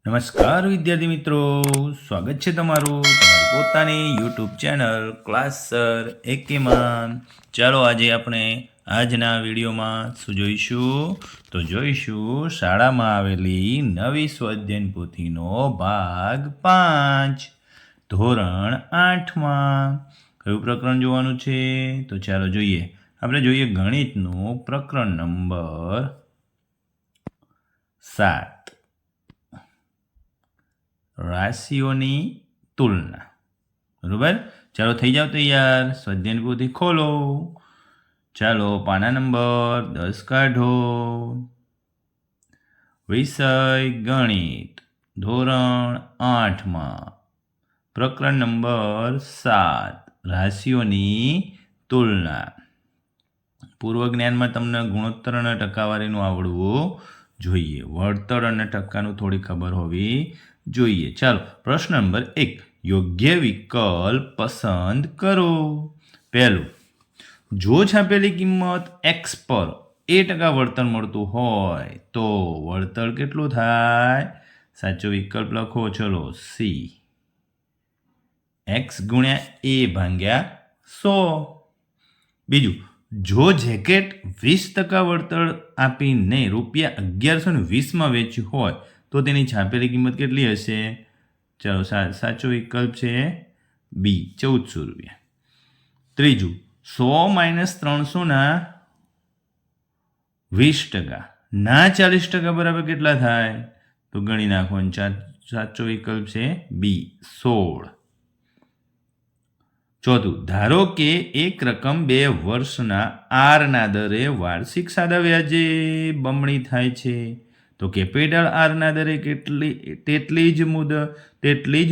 નમસ્કાર વિદ્યાર્થી મિત્રો, સ્વાગત છે તમારું તમારી પોતાની યુટ્યુબ ચેનલ ક્લાસ સર એકેમાં. ચાલો આજે આપણે આજના વિડીયોમાં શું જોઈશું? તો જોઈશું શાળામાં આવેલી નવી સ્વાધ્યાયન પોથીનો ભાગ 5 ધોરણ 8માં. કયું પ્રકરણ જોવાનું છે? તો ચાલો જોઈએ. આપણે જોઈએ ગણિતનું પ્રકરણ નંબર 7, રાશિઓની તુલના. બરોબર, ચાલો થઈ જાવ તૈયાર. સ્વાધ્યાયની પોથી ખોલો. ચાલો પાના નંબર 10 કાઢો. વિષય ગણિત, ધોરણ 8માં, પ્રકરણ નંબર 7, રાશિઓની તુલના. પૂર્વ જ્ઞાનમાં તમને ગુણોત્તર અને ટકાવારીનું આવડવું જોઈએ. વળતર અને ટકાનું થોડી ખબર હોવી જોઈએ. ચાલો પ્રશ્ન નંબર 1, યોગ્ય વિકલ્પ પસંદ કરો. પહેલું, જો છાપેલી કિંમત x પર a% વળતર મળતું હોય તો વળતર કેટલું થાય? સાચો વિકલ્પ લખો. ચલો સી, x ગુણ્યા a ભાગ્યા 100. બીજું, જો જેકેટ 20% વળતર આપીને ₹1120 વેચ્યું હોય તો તેની છાપેલી કિંમત કેટલી હશે? ચાલો સાચો વિકલ્પ છે બી, ₹1400. ત્રીજું, 100 - 300 ના 20% ના 40% બરાબર કેટલા થાય? તો ગણી નાખો. સાચો વિકલ્પ છે બી, 16. ચોથું, ધારો કે એક રકમ 2 વર્ષના આરના દરે વાર્ષિક સાદા વ્યાજે બમણી થાય છે, તો કેપિટલ આરના દરે તેટલી જ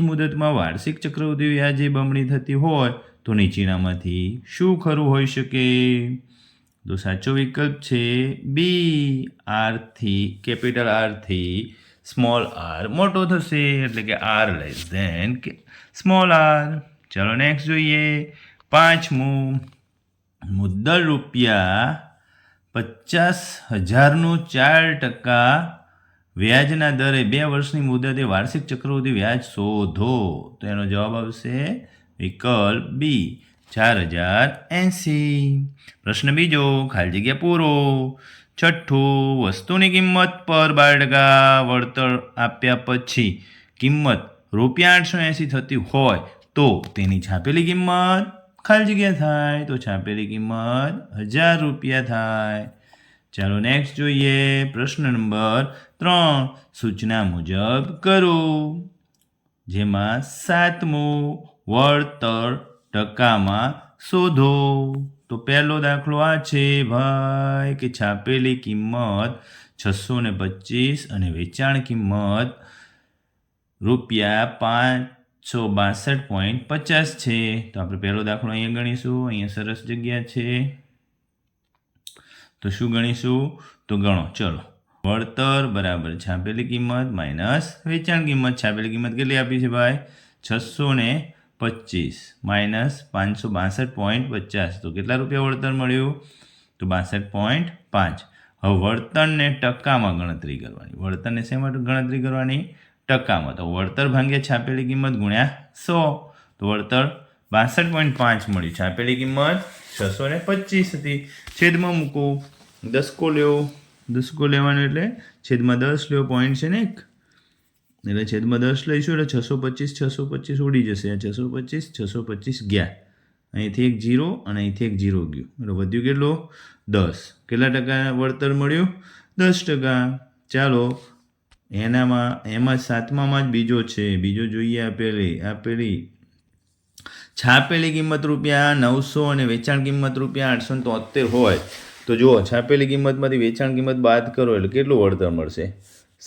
મુદતમાં વાર્ષિક ચક્રવૃદ્ધિ વ્યાજે બમણી થતી હોય તો નીચેનામાંથી શું ખરું હોઈ શકે? તો સાચો વિકલ્પ છે બી, કેપિટલ આરથી સ્મોલ આર મોટો થશે, એટલે કે R less than small R. ચાલો નેક્સ્ટ જોઈએ. 5મું, મુદ્દલ ₹50,000નું 4% વ્યાજના દરે 2 વર્ષની મુદતે વાર્ષિક ચક્રવૃદ્ધિ વ્યાજ શોધો. તો એનો જવાબ આવશે વિકલ્પ બી, 4080. પ્રશ્ન બીજો, ખાલી જગ્યા પૂરો. છઠ્ઠું, વસ્તુની કિંમત પર 12% વળતર આપ્યા પછી કિંમત ₹880 થતી હોય તો તેની છાપેલી કિંમત ખાલી જગ્યા થાય. તો છાપેલી કિંમત ₹1000 થાય. ચાલો નેક્સ્ટ જોઈએ. પ્રશ્ન નંબર 3, સૂચના મુજબ કરો. જેમાં 7મું, વળતર ટકામાં શોધો. તો પહેલો દાખલો આ છે ભાઈ કે છાપેલી કિંમત 625 અને વેચાણ કિંમત ₹562.50 છે. તો આપણે પહેલો દાખલો અહીંયા ગણીશું. અહીંયા સરસ જગ્યા છે, તો શું ગણીશું? તો ગણો. ચલો, વળતર બરાબર છાપેલી કિંમત માઇનસ વેચાણ કિંમત. છાપેલી કિંમત કેટલી આપી છે ભાઈ? 625 માઇનસ 562.50, તો કેટલા રૂપિયા વળતર મળ્યું? તો 62.5. હવે વળતરને ટકામાં ગણતરી કરવાની. વળતરને શેમાં ગણતરી કરવાની? ટકામાં. તો વળતર ભાગ્યા છાપેલી કિંમત ગુણ્યા 100, તો વળતર 62.5 મળ્યું. છાપેલી કિંમત 625 હતી. છેદમાં મૂકો. દસકો લેવાનો એટલે છેદમાં 10 લ્યો. પોઈન્ટ છે ને એક, એટલે છેદમાં 10 લઈશું એટલે 625 ઉડી જશે. આ 625 ગયા. અહીંથી એક 0 અને અહીંથી એક 0 ગયું, એટલે વધ્યું કેટલું? 10. કેટલા ટકા વળતર મળ્યું? 10%. ચાલો એમાં 7મામાં જ બીજો છે. બીજો જોઈએ. આપેલી છાપેલી કિંમત ₹900 અને વેચાણ કિંમત ₹873 હોય તો જુઓ, છાપેલી કિંમતમાંથી વેચાણ કિંમત બાદ કરો એટલે કેટલું વળતર મળશે?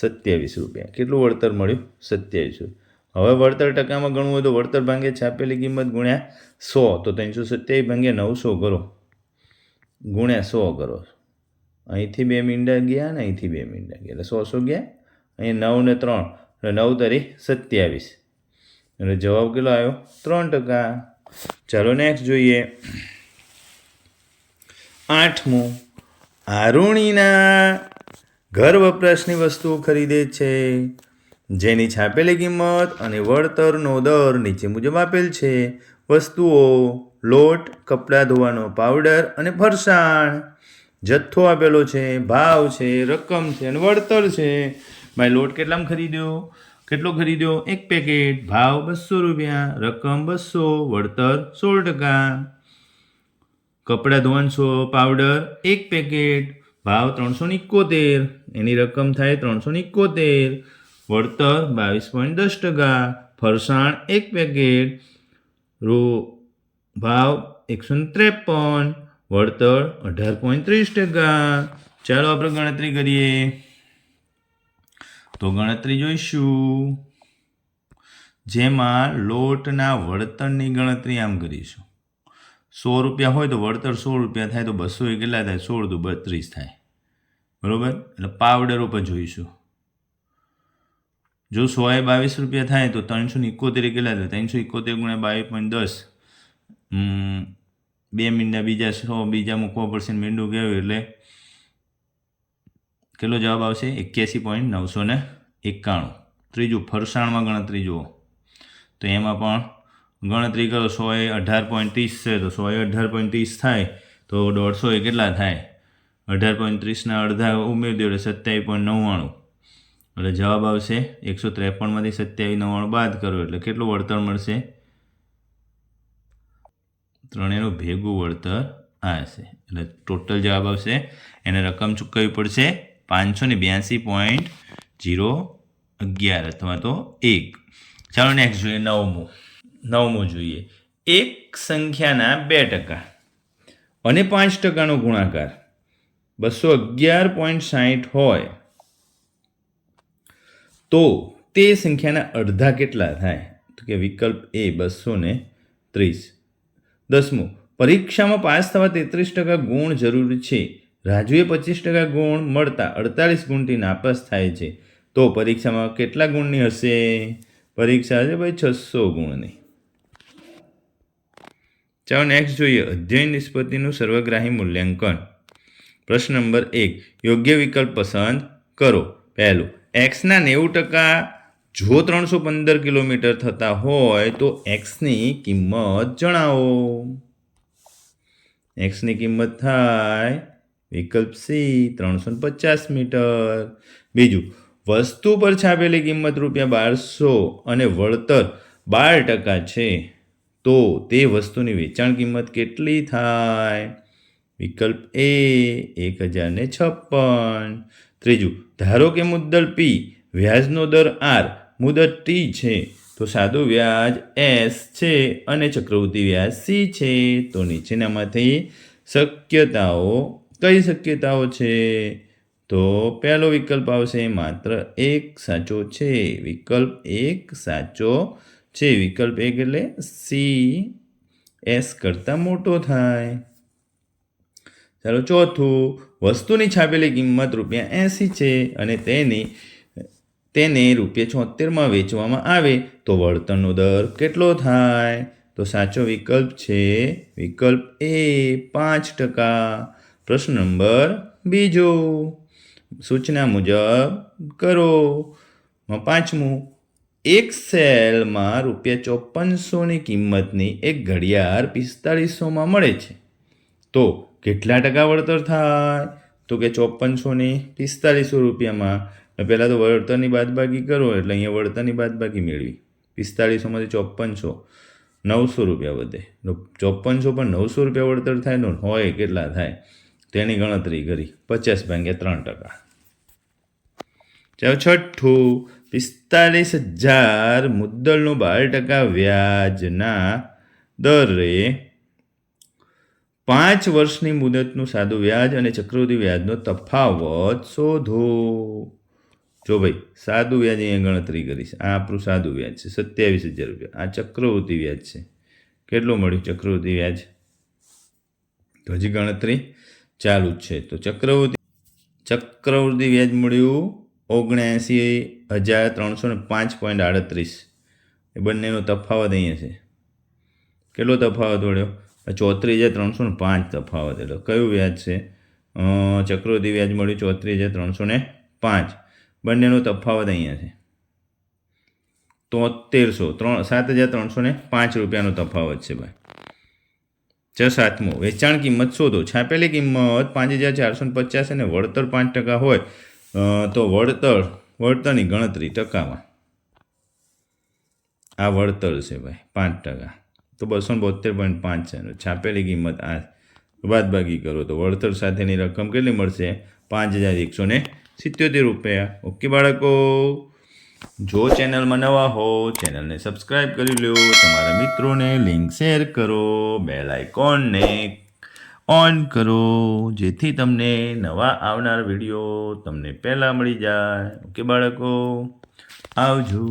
₹27. કેટલું વળતર મળ્યું? 27. હવે વળતર ટકામાં ગણવું હોય તો વળતર ભાગ્યા છાપેલી કિંમત ગુણ્યા 100, તો 327 ભાગ્યા 900 કરો, ગુણ્યા 100 કરો. અહીંથી 2 મીંડા ગયા ને અહીંથી 2 મીંડા ગયા, એટલે 100 ગયા. અહીંયા 9 ને 3 એટલે 9 તારીખ 27, એટલે જવાબ કેટલો આવ્યો? 3%. ચાલો નેક્સ્ટ જોઈએ. 8મું, આરુણીના ઘર વપરાશની વસ્તુઓ ખરીદે છે જેની છાપેલી કિંમત અને વળતરનો દર નીચે મુજબ આપેલ છે. વસ્તુઓ: લોટ, કપડાં ધોવાનો પાવડર અને ફરસાણ. જથ્થો આપેલો છે, ભાવ છે, રકમ છે અને વળતર છે. ભાઈ લોટ કેટલામાં ખરીદ્યો? કેટલો ખરીદ્યો? 1 પેકેટ. ભાવ 200 રૂપિયા, રકમ 200, વળતર 16%. કપડાં ધોવાનો પાવડર 1 પેકેટ, ભાવ 371, એની રકમ થાય 371, વળતર 22.10%. ફરસાણ 1 પેકેટ, ભાવ 153, વળતર 18.30%. ચાલો આપણે ગણતરી કરીએ. તો ગણતરી જોઈશું, જેમાં લોટના વળતરની ગણતરી આમ કરીશું. 100 રૂપિયા હોય તો વળતર 16 રૂપિયા થાય, તો 200 એ કેટલા થાય? 16 તો 32 થાય. બરાબર? એટલે પાવડર ઉપર જોઈશું. જો 100 એ 22 રૂપિયા થાય તો 371 કેટલા થાય? 371 ગુણ્યા 22.10. 2 મિનિટના બીજા 100 બીજા મૂકવા પડશે, મીંડું કહેવું એટલે કેટલો જવાબ આવશે? 81.991. ત્રીજું, ફરસાણમાં ગણતરી જુઓ તો એમાં પણ ગણતરી કરો. 100 એ 18.30 છે તો 100 એ 18.30 થાય તો 150 એ કેટલા થાય? 18.30ના અડધા ઉમેરી દો એટલે 27.99. એટલે જવાબ આવશે 153માંથી 27.99 બાદ કરો એટલે કેટલું વળતર મળશે? ત્રણેયનું ભેગું વળતર આવશે. એટલે ટોટલ જવાબ આવશે. એને રકમ ચૂકવવી પડશે 582.011 અથવા તો 1. ચાલો નેક્સ્ટ જોઈએ. નવમું જોઈએ. એક સંખ્યાના 2% અને 5%નો ગુણાકાર 211.60 હોય તો તે સંખ્યાના અડધા કેટલા થાય? તો કે વિકલ્પ એ 230. 10મું, પરીક્ષામાં પાસ થવા 33% ગુણ જરૂરી છે. રાજુએ 25% ગુણ મળતા 48 ગુણથી નાપાસ થાય છે. તો પરીક્ષામાં કેટલા ગુણની હશે? પરીક્ષા હશે ભાઈ 600 ગુણની. ચાલો નેક્સ્ટ જોઈએ. અધ્યયન નિષ્પત્તિનું સર્વગ્રાહી મૂલ્યાંકન. પ્રશ્ન નંબર 1, યોગ્ય વિકલ્પ પસંદ કરો. પહેલું, એક્સના 90% જો 315 કિલોમીટર થતા હોય તો એક્સની કિંમત જણાવો. એક્સની કિંમત થાય વિકલ્પ સી 350 મીટર. બીજું, વસ્તુ પર છાપેલી કિંમત ₹1200 અને વળતર 12% છે તો તે વસ્તુની વેચાણ કિંમત કેટલી થાય? વિકલ્પ એ 1056. ત્રીજું, ધારો કે મુદ્દલ પી, વ્યાજનો દર આર, મુદત ટી છે તો સાદું વ્યાજ એસ છે અને ચક્રવૃદ્ધિ વ્યાજ સી છે. તો નીચેનામાંથી કઈ શક્યતાઓ છે? તો પહેલો વિકલ્પ આવશે, માત્ર એક સાચો છે. વિકલ્પ 1 સાચો છે. વિકલ્પ 1 એટલે સી એસ કરતાં મોટો થાય. ચાલો ચોથું, વસ્તુની છાપેલી કિંમત ₹80 છે અને તેને ₹76માં વેચવામાં આવે તો વળતરનો દર કેટલો થાય? તો સાચો વિકલ્પ છે વિકલ્પ એ 5%. પ્રશ્ન નંબર 2, સૂચના મુજબ કરો. 5મું, એક સેલમાં ₹5400ની કિંમતની એક ઘડિયાળ 4500માં મળે છે તો કેટલા ટકા વળતર થાય? તો કે 5400ની 4500 રૂપિયામાં. પહેલાં તો વળતરની બાદબાકી કરો એટલે અહીંયા વળતરની બાદબાકી મેળવી. 4500માંથી 5400, 900 રૂપિયા વધે. 5400 પર 900 રૂપિયા વળતર થાય તો હોય કેટલા થાય? તેની ગણતરી કરી. 50/3%. ચાલો છઠ્ઠું, 45000 મુદ્દલનું 12% વ્યાજના દરે 5 વર્ષની મુદતનું સાદું વ્યાજ અને ચક્રવૃદ્ધિ વ્યાજનો તફાવત શોધો. જો ભાઈ સાદું વ્યાજ અહીંયા ગણતરી કરીશ. આ આપણું સાદું વ્યાજ છે 27000 રૂપિયા. આ ચક્રવૃદ્ધિ વ્યાજ છે. કેટલું મળ્યું ચક્રવૃદ્ધિ વ્યાજ? તો હજી ગણતરી ચાલુ જ છે. તો ચક્રવૃદ્ધિ વ્યાજ મળ્યું 79305.38. એ બંનેનો તફાવત અહીંયા છે. કેટલો તફાવત મળ્યો? 34305 તફાવત. એટલે કયું વ્યાજ છે? ચક્રવૃદ્ધિ વ્યાજ મળ્યું 34305. બંનેનો તફાવત અહીંયા છે. 7300 7,305 રૂપિયાનો તફાવત છે ભાઈ. સાતમું, વેચાણ કિંમત શોધો. છાપેલી કિંમત 5,450 અને વળતર 5% હોય તો વળતરની ગણતરી ટકામાં. આ વળતર છે ભાઈ 5%, તો 272.5 છે. છાપેલી કિંમત આ બાદબાકી કરો તો વળતર સાથેની રકમ કેટલી મળશે? 5,177 રૂપિયા. ઓકે બાળકો, જો ચેનલમાં નવા હો ચેનલને સબસ્ક્રાઈબ કરી લો, તમારા મિત્રોને લિંક શેર કરો, બેલ આઇકોનને ઓન કરો, જેથી તમને નવા આવનાર વિડીયો તમને પહેલાં મળી જાય. ઓકે બાળકો, આવજો.